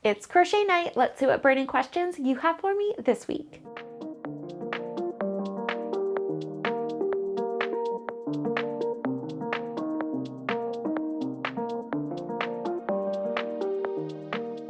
It's Crochet Night. Let's see what burning questions you have for me this week.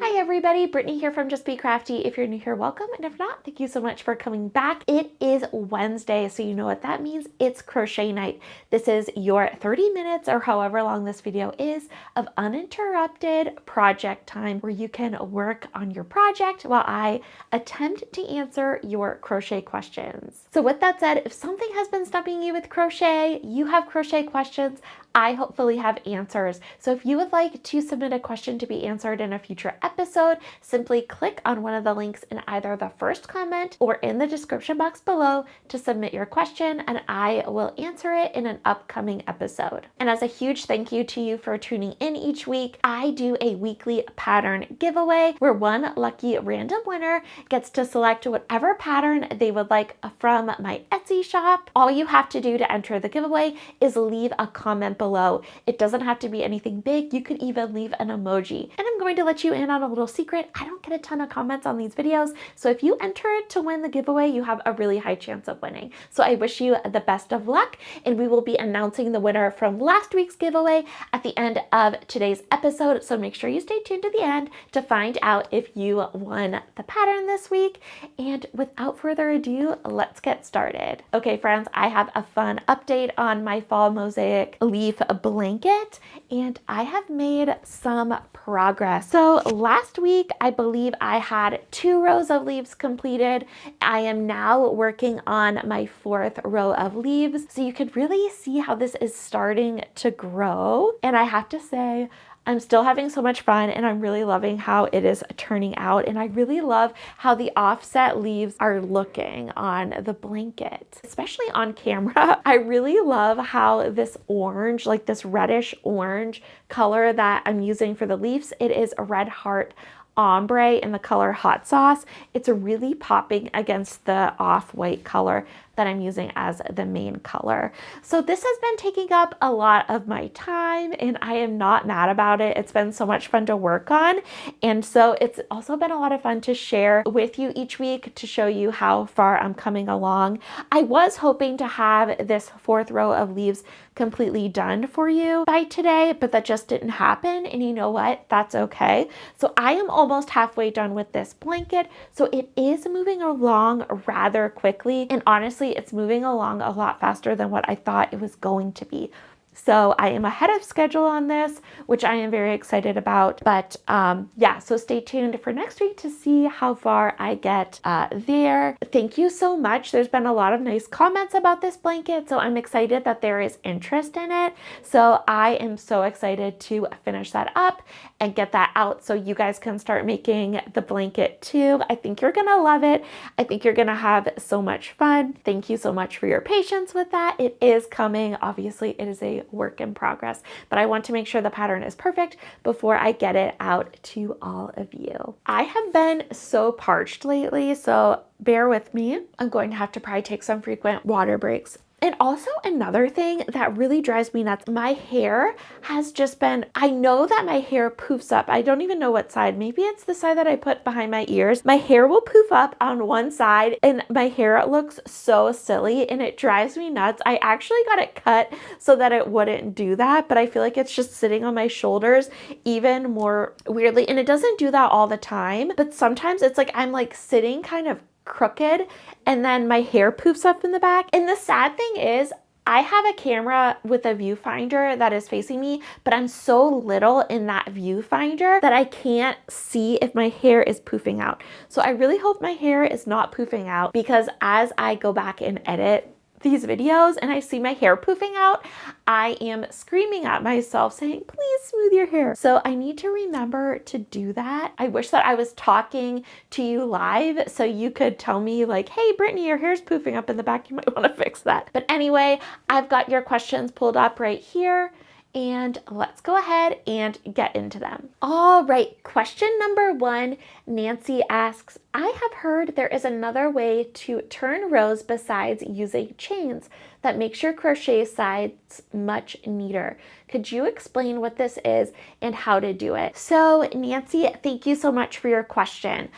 Hi everybody, Brittany here from Just Be Crafty. If you're new here, welcome, and if not, thank you so much for coming back. It is Wednesday, so you know what that means. It's Crochet Night. This is your 30 minutes or however long this video is of uninterrupted project time where you can work on your project while I attempt to answer your crochet questions. So with that said, if something has been stumping you with crochet, you have crochet questions, I hopefully have answers. So if you would like to submit a question to be answered in a future episode, simply click on one of the links in either the first comment or in the description box below to submit your question, and I will answer it in an upcoming episode. And as a huge thank you to you for tuning in each week, I do a weekly pattern giveaway where one lucky random winner gets to select whatever pattern they would like from my Etsy shop. All you have to do to enter the giveaway is leave a comment below. It doesn't have to be anything big. You could even leave an emoji. And I'm going to let you in on a little secret. I don't get a ton of comments on these videos, so if you enter to win the giveaway, you have a really high chance of winning. So I wish you the best of luck, and we will be announcing the winner from last week's giveaway at the end of today's episode, so make sure you stay tuned to the end to find out if you won the pattern this week. And without further ado, let's get started. Okay friends, I have a fun update on my fall mosaic leaf blanket, and I have made some progress. So last week, I believe I had 2 rows of leaves completed. I am now working on my 4th row of leaves. So you could really see how this is starting to grow. And I have to say, I'm still having so much fun, and I'm really loving how it is turning out. And I really love how the offset leaves are looking on the blanket, especially on camera. I really love how this orange, like this reddish orange color that I'm using for the leaves, it is a red heart ombre in the color Hot Sauce. It's really popping against the off-white color that I'm using as the main color. So this has been taking up a lot of my time, and I am not mad about it. It's been so much fun to work on. And so it's also been a lot of fun to share with you each week to show you how far I'm coming along. I was hoping to have this 4th row of leaves completely done for you by today, but that just didn't happen. And you know what? That's okay. So I am almost halfway done with this blanket. So it is moving along rather quickly. And honestly, it's moving along a lot faster than what I thought it was going to be. So I am ahead of schedule on this, which I am very excited about. But yeah, so stay tuned for next week to see how far I get there. Thank you so much. There's been a lot of nice comments about this blanket, so I'm excited that there is interest in it. So I am so excited to finish that up and get that out so you guys can start making the blanket too. I think you're gonna love it. I think you're gonna have so much fun. Thank you so much for your patience with that. It is coming. Obviously, it is a work in progress, but I want to make sure the pattern is perfect before I get it out to all of you. I have been so parched lately, so bear with me. I'm going to have to probably take some frequent water breaks. And also another thing that really drives me nuts, my hair has just been, I know that my hair poofs up. I don't even know what side. Maybe it's the side that I put behind my ears. My hair will poof up on one side, and my hair looks so silly, and it drives me nuts. I actually got it cut so that it wouldn't do that, but I feel like it's just sitting on my shoulders even more weirdly. And it doesn't do that all the time, but sometimes it's like I'm like sitting kind of crooked, and then my hair poofs up in the back. And the sad thing is, I have a camera with a viewfinder that is facing me, but I'm so little in that viewfinder that I can't see if my hair is poofing out. So I really hope my hair is not poofing out, because as I go back and edit these videos and I see my hair poofing out, I am screaming at myself saying, please smooth your hair. So I need to remember to do that. I wish that I was talking to you live so you could tell me like, hey, Brittany, your hair's poofing up in the back. You might want to fix that. But anyway, I've got your questions pulled up right here. and let's go ahead and get into them. All right, question number 1, Nancy asks, I have heard there is another way to turn rows besides using chains that makes your crochet sides much neater. Could you explain what this is and how to do it? So Nancy, thank you so much for your question.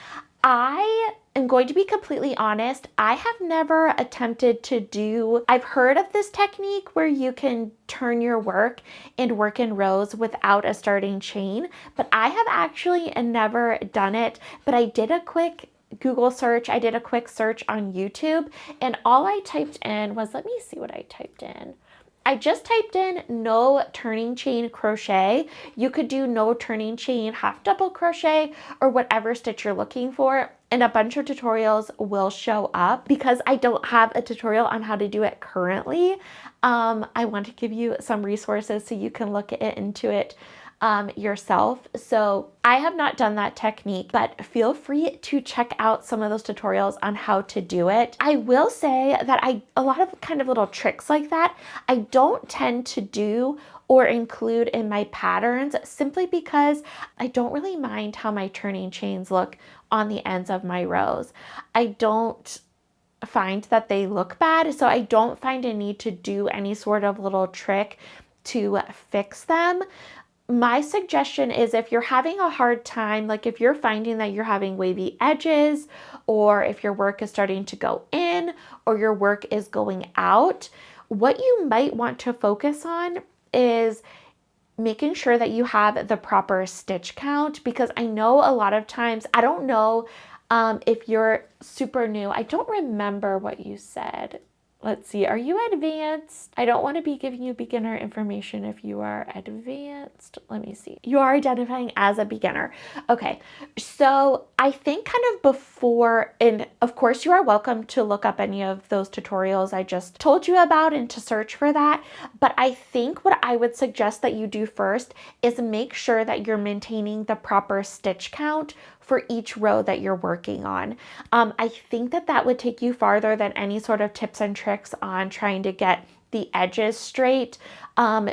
I am going to be completely honest. I have never attempted to do, I've heard of this technique where you can turn your work and work in rows without a starting chain, but I have actually never done it. But I did a quick Google search. I did a quick search on YouTube, and all I typed in was, let me see what I typed in. I just typed in no turning chain crochet. You could do no turning chain half double crochet or whatever stitch you're looking for, and a bunch of tutorials will show up. Because I don't have a tutorial on how to do it currently, I want to give you some resources so you can look into it yourself. So I have not done that technique, but feel free to check out some of those tutorials on how to do it. I will say that a lot of kind of little tricks like that, I don't tend to do or include in my patterns simply because I don't really mind how my turning chains look on the ends of my rows. I don't find that they look bad, so I don't find a need to do any sort of little trick to fix them. My suggestion is, if you're having a hard time, like if you're finding that you're having wavy edges, or if your work is starting to go in or your work is going out, what you might want to focus on is making sure that you have the proper stitch count. Because I know a lot of times, I don't know if you're super new. I don't remember what you said. Let's see, are you advanced? I don't want to be giving you beginner information if you are advanced. Let me see. You are identifying as a beginner. Okay, so I think kind of before, and of course you are welcome to look up any of those tutorials I just told you about and to search for that. But I think what I would suggest that you do first is make sure that you're maintaining the proper stitch count for each row that you're working on. I think that would take you farther than any sort of tips and tricks on trying to get the edges straight,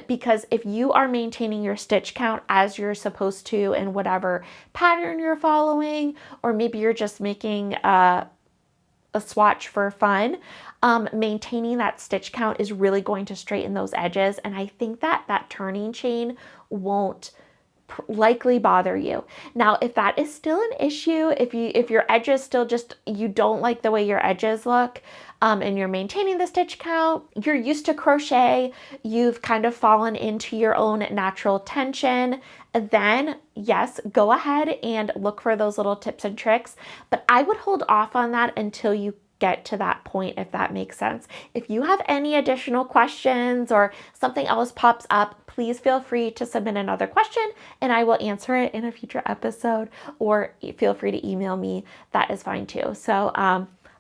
because if you are maintaining your stitch count as you're supposed to in whatever pattern you're following, or maybe you're just making a swatch for fun, maintaining that stitch count is really going to straighten those edges. And I think that turning chain won't likely bother you. Now, if that is still an issue, if your edges still just, you don't like the way your edges look, and you're maintaining the stitch count, you're used to crochet, you've kind of fallen into your own natural tension, then yes, go ahead and look for those little tips and tricks. But I would hold off on that until you get to that point, if that makes sense. If you have any additional questions or something else pops up, please feel free to submit another question and I will answer it in a future episode, or feel free to email me. That is fine too. So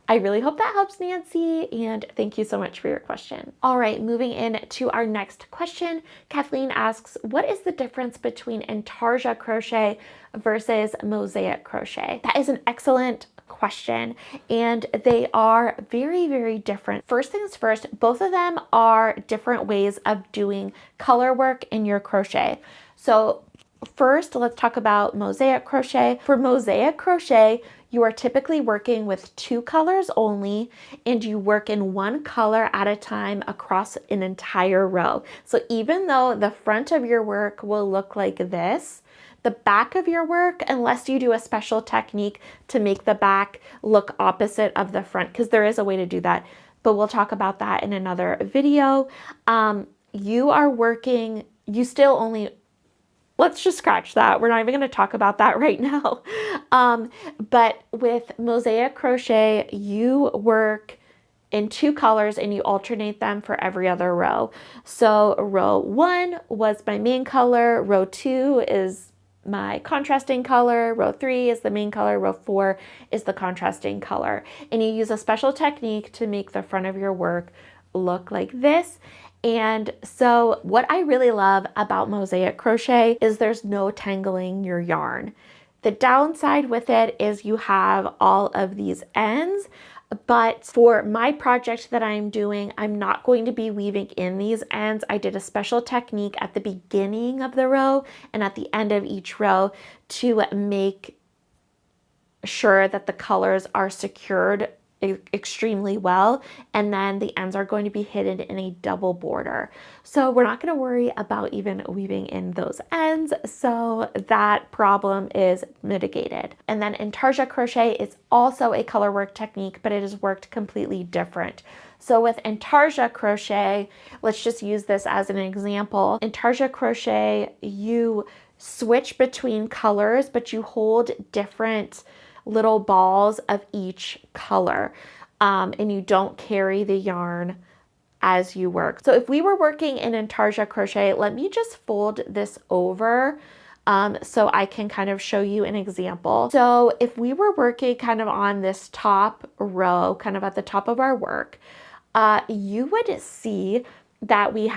I really hope that helps, Nancy, and thank you so much for your question. All right, moving in to our next question. Kathleen asks, what is the difference between Intarsia Crochet versus Mosaic Crochet? That is an excellent question, and they are very, very different. First things first, both of them are different ways of doing color work in your crochet. So first, let's talk about Mosaic Crochet. For Mosaic Crochet, you are typically working with 2 colors only, and you work in 1 color at a time across an entire row. So even though the front of your work will look like this, the back of your work, unless you do a special technique to make the back look opposite of the front, because there is a way to do that, but we'll talk about that in another video. You are working, you still only, let's just scratch that. We're not even going to talk about that right now. But with Mosaic Crochet, you work in 2 colors and you alternate them for every other row. So row 1 was my main color, row 2 is my contrasting color, row 3 is the main color, row 4 is the contrasting color. And you use a special technique to make the front of your work look like this. And so what I really love about Mosaic Crochet is there's no tangling your yarn. The downside with it is you have all of these ends, But for my project that I'm doing, I'm not going to be weaving in these ends. I did a special technique at the beginning of the row and at the end of each row to make sure that the colors are secured extremely well, and then the ends are going to be hidden in a double border. So we're not going to worry about even weaving in those ends, so that problem is mitigated. And then Intarsia Crochet is also a color work technique, but it is worked completely different. So with Intarsia Crochet, let's just use this as an example. Intarsia Crochet, you switch between colors, but you hold different little balls of each color, and you don't carry the yarn as you work. So if we were working in Intarsia Crochet, let me just fold this over so I can kind of show you an example. So if we were working kind of on this top row, kind of at the top of our work, you would see that we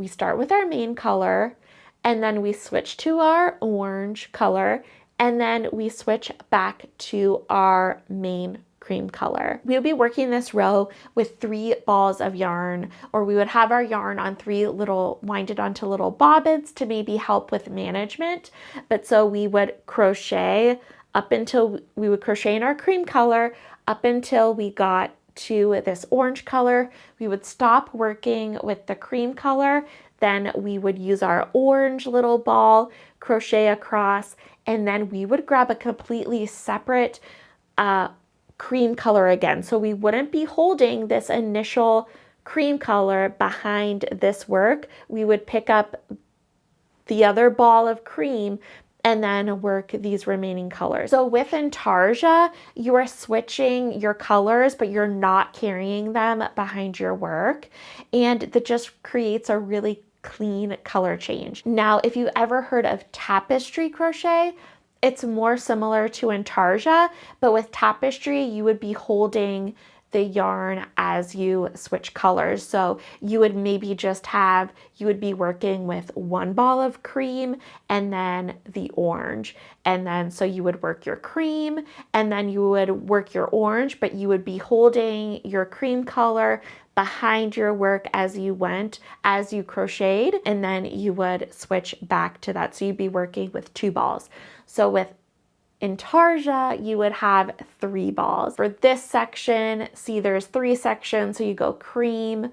start with our main color, and then we switch to our orange color, and then we switch back to our main cream color. We'll be working this row with 3 balls of yarn, or we would have our yarn on 3 little, winded onto little bobbins to maybe help with management. But so we would crochet up until we would crochet in our cream color up until we got to this orange color. We would stop working with the cream color. Then we would use our orange little ball, crochet across, and then we would grab a completely separate cream color again. So we wouldn't be holding this initial cream color behind this work. We would pick up the other ball of cream and then work these remaining colors. So with Intarsia, you are switching your colors, but you're not carrying them behind your work. And that just creates a really clean color change. Now, if you ever heard of tapestry crochet, it's more similar to Intarsia, but with tapestry, you would be holding the yarn as you switch colors. So you would maybe just you would be working with 1 ball of cream and then the orange. And then so you would work your cream and then you would work your orange, but you would be holding your cream color behind your work as you went, as you crocheted, and then you would switch back to that. So you'd be working with 2 balls. So with Intarsia, you would have 3 balls. For this section, see there's 3 sections, so you go cream,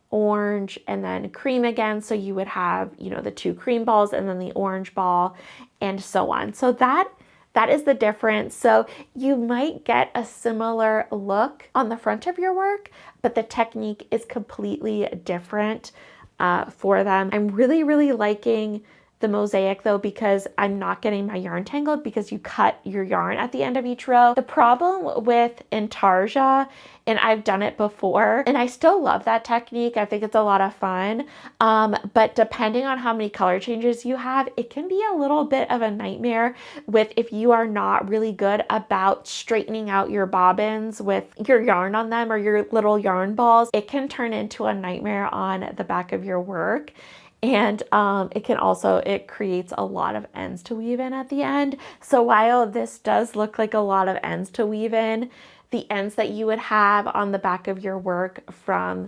orange, and then cream again. So you would have, the 2 cream balls and then the orange ball and so on. So that is the difference. So you might get a similar look on the front of your work, but the technique is completely different for them. I'm really, really liking the Mosaic though, because I'm not getting my yarn tangled because you cut your yarn at the end of each row. The problem with Intarsia, and I've done it before, and I still love that technique. I think it's a lot of fun. But depending on how many color changes you have, it can be a little bit of a nightmare if you are not really good about straightening out your bobbins with your yarn on them or your little yarn balls. It can turn into a nightmare on the back of your work. And it creates a lot of ends to weave in at the end. So while this does look like a lot of ends to weave in, the ends that you would have on the back of your work from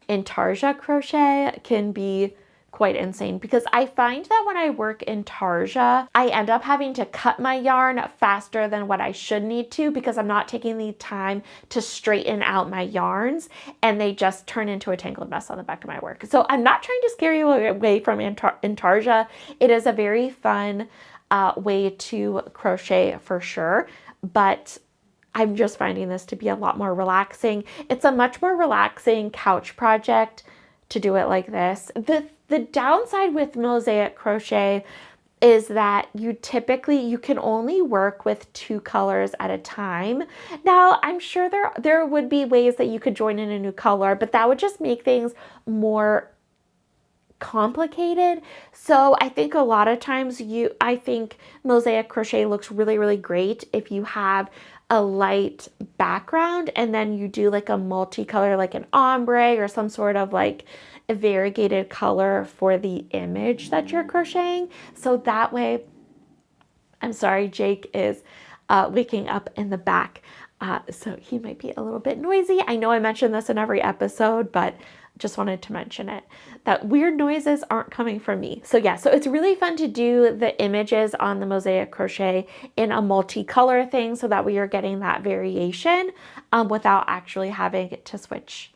Intarsia Crochet can be quite insane, because I find that when I work Intarsia, I end up having to cut my yarn faster than what I should need to, because I'm not taking the time to straighten out my yarns, and they just turn into a tangled mess on the back of my work. So I'm not trying to scare you away from Intarsia. It is a very fun way to crochet for sure, but I'm just finding this to be a lot more relaxing. It's a much more relaxing couch project to do it like this. The downside with Mosaic Crochet is that you can only work with 2 colors at a time. Now, I'm sure there would be ways that you could join in a new color, but that would just make things more complicated. So I think a lot of times I think Mosaic Crochet looks really, really great if you have a light background and then you do like a multicolor, like an ombre or some sort of like a variegated color for the image that you're crocheting. So that way, I'm sorry, Jake is waking up in the back. So he might be a little bit noisy. I know I mention this in every episode, but just wanted to mention it, that weird noises aren't coming from me. So yeah, so it's really fun to do the images on the Mosaic Crochet in a multicolor thing so that we are getting that variation without actually having to switch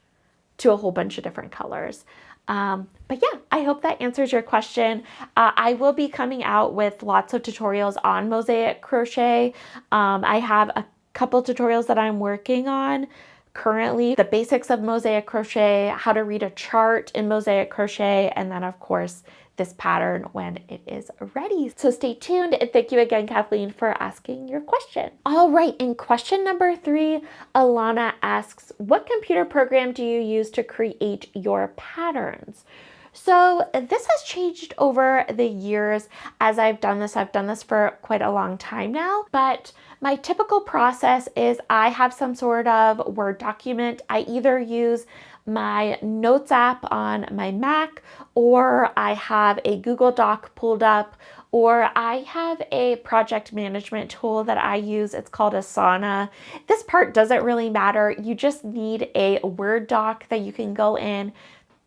to a whole bunch of different colors. But yeah, I hope that answers your question. I will be coming out with lots of tutorials on Mosaic Crochet. I have a couple tutorials that I'm working on currently, the basics of Mosaic Crochet, how to read a chart in Mosaic Crochet, and then of course this pattern when it is ready. So stay tuned, and thank you again, Kathleen, for asking your question. All right, in question number 3, Alana asks, what computer program do you use to create your patterns? So this has changed over the years as I've done this. I've done this for quite a long time now, but my typical process is I have some sort of Word document. I either use my Notes app on my Mac, or I have a Google Doc pulled up, or I have a project management tool that I use. It's called Asana. This part doesn't really matter. You just need a Word doc that you can go in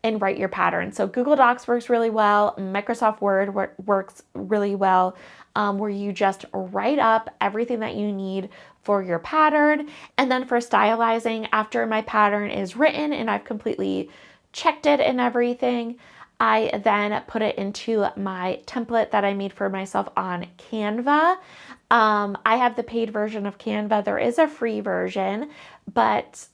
and write your pattern. So Google Docs works really well. Microsoft Word works really well, where you just write up everything that you need for your pattern. And then for stylizing, after my pattern is written and I've completely checked it and everything, I then put it into my template that I made for myself on Canva. I have the paid version of Canva. There is a free version, but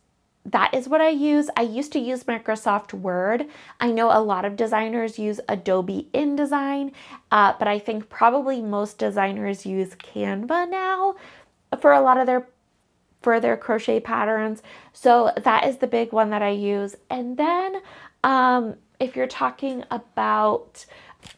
that is what I use. I used to use Microsoft Word. I know a lot of designers use Adobe InDesign, but I think probably most designers use Canva now for a lot of their crochet patterns. So that is the big one that I use. And then if you're talking about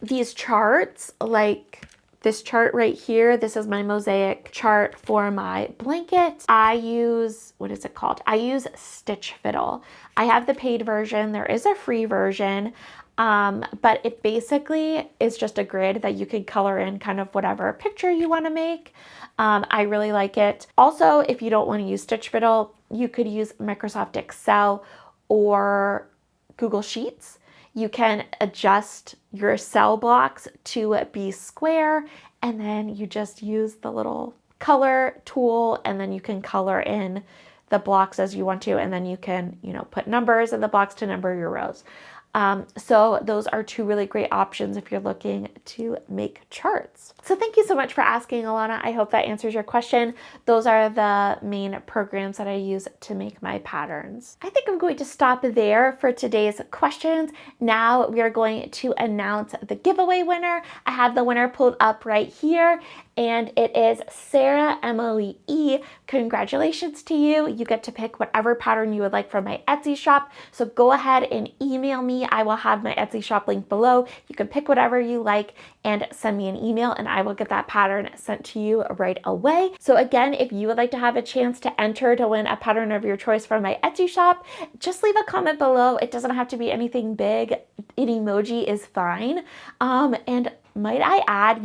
these charts, like this chart right here, this is my Mosaic chart for my blanket. I use, what is it called? I use Stitch Fiddle. I have the paid version. There is a free version, but it basically is just a grid that you can color in kind of whatever picture you want to make. I really like it. Also, if you don't want to use Stitch Fiddle, you could use Microsoft Excel or Google Sheets. You can adjust your cell blocks to be square, and then you just use the little color tool, and then you can color in the blocks as you want to, and then you can, put numbers in the blocks to number your rows. So those are 2 really great options if you're looking to make charts. So thank you so much for asking, Alana. I hope that answers your question. Those are the main programs that I use to make my patterns. I think I'm going to stop there for today's questions. Now we are going to announce the giveaway winner. I have the winner pulled up right here, and it is Sarah Emily E. Congratulations to you. You get to pick whatever pattern you would like from my Etsy shop. So go ahead and email me. I will have my Etsy shop link below. You can pick whatever you like and send me an email, and I will get that pattern sent to you right away. So again, if you would like to have a chance to enter to win a pattern of your choice from my Etsy shop, just leave a comment below. It doesn't have to be anything big. An emoji is fine. And might I add,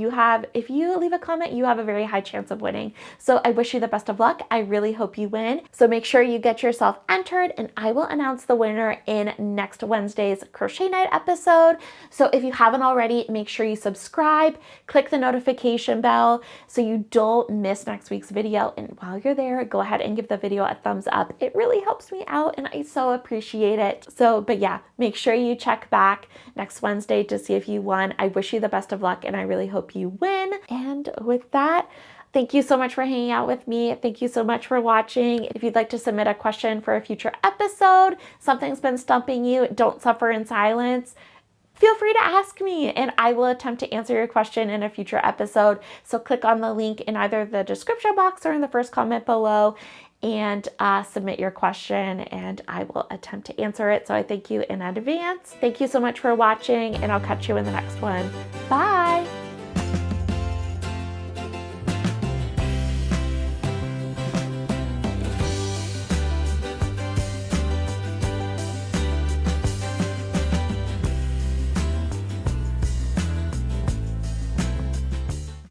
if you leave a comment, you have a very high chance of winning. So I wish you the best of luck. I really hope you win. So make sure you get yourself entered, and I will announce the winner in next Wednesday's Crochet Night episode. So if you haven't already, make sure you subscribe, click the notification bell so you don't miss next week's video. And while you're there, go ahead and give the video a thumbs up. It really helps me out, and I so appreciate it. But yeah, make sure you check back next Wednesday to see if you won. I wish you the best of luck, and I really hope you win. And with that, thank you so much for hanging out with me. Thank you so much for watching. If you'd like to submit a question for a future episode, something's been stumping you, don't suffer in silence, feel free to ask me, and I will attempt to answer your question in a future episode. So click on the link in either the description box or in the first comment below and submit your question, and I will attempt to answer it. So I thank you in advance. Thank you so much for watching, and I'll catch you in the next one. Bye.